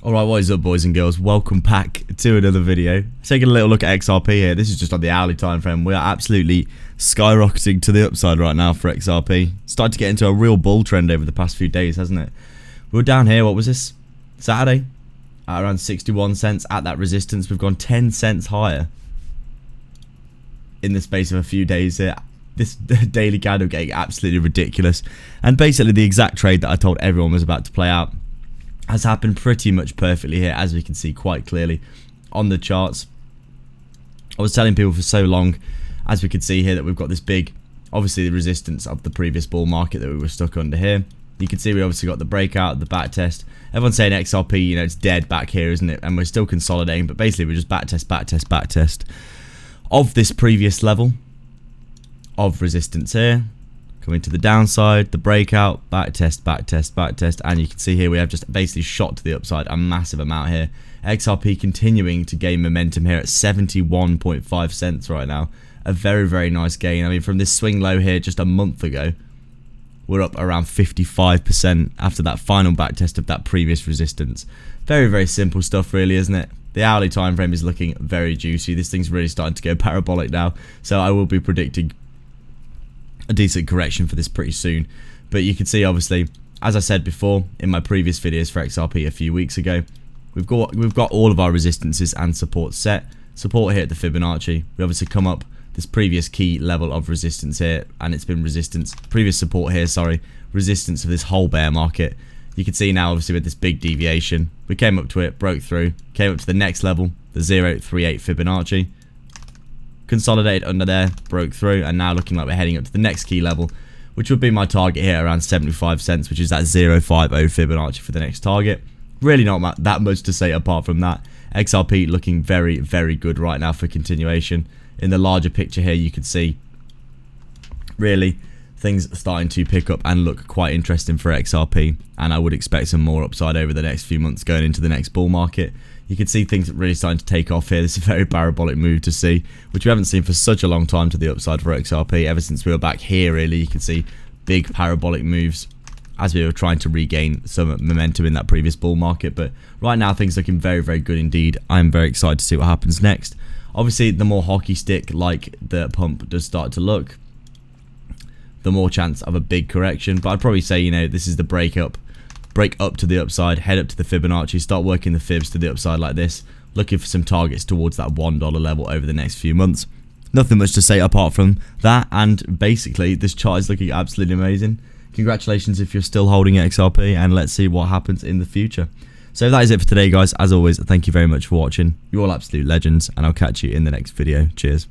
Alright, what is up, boys and girls? Welcome back to another video. Taking a little look at XRP here. This is just on the hourly time frame. We are absolutely skyrocketing to the upside right now for XRP. Started to get into a real bull trend over the past few days, hasn't it? We were down here, what was this? Saturday? At around 61 cents at that resistance. We've gone 10 cents higher in the space of a few days here. This daily candle getting absolutely ridiculous. And basically the exact trade that I told everyone was about to play out has happened pretty much perfectly here, as we can see quite clearly on the charts. I was telling people for so long, as we can see here, that we've got this big, obviously the resistance of the previous bull market that we were stuck under here. You can see we obviously got the breakout, the back test. Everyone's saying XRP, you know, it's dead back here, isn't it? And we're still consolidating, but basically we're just back test of this previous level of resistance here. Coming to the downside, the breakout, back test, and you can see here we have just basically shot to the upside a massive amount here. XRP continuing to gain momentum here at 71.5 cents right now. A very, very nice gain. I mean, from this swing low here just a month ago, we're up around 55% after that final back test of that previous resistance. Very, very simple stuff really, isn't it? The hourly time frame is looking very juicy. This thing's really starting to go parabolic now, so I will be predicting a decent correction for this pretty soon. But you can see, obviously, as I said before in my previous videos for XRP a few weeks ago, we've got all of our resistances and supports set. Support here at the Fibonacci. We obviously come up this previous key level of resistance here, and it's been previous support here, resistance of this whole bear market. You can see now, obviously, with this big deviation, we came up to it, broke through, came up to the next level, the 0.38 Fibonacci, consolidated under there, broke through, and now looking like we're heading up to the next key level, which would be my target here around 75 cents, which is that 0.50 Fibonacci for the next target. Really not that much to say apart from that. XRP looking very, very good right now for continuation. In the larger picture here, you can see really things starting to pick up and look quite interesting for XRP, and I would expect some more upside over the next few months going into the next bull market. You can see things really starting to take off here. This is a very parabolic move to see, which we haven't seen for such a long time to the upside for XRP. Ever since we were back here, really, you can see big parabolic moves as we were trying to regain some momentum in that previous bull market. But right now, things looking very, very good indeed. I'm very excited to see what happens next. Obviously, the more hockey stick like the pump does start to look, the more chance of a big correction. But I'd probably say, you know, this is the break up to the upside, head up to the Fibonacci, start working the fibs to the upside like this, looking for some targets towards that $1 level over the next few months. Nothing much to say apart from that, and basically this chart is looking absolutely amazing. Congratulations if you're still holding XRP, and let's see what happens in the future. So that is it for today, guys. As always, thank you very much for watching. You're all absolute legends, and I'll catch you in the next video. Cheers.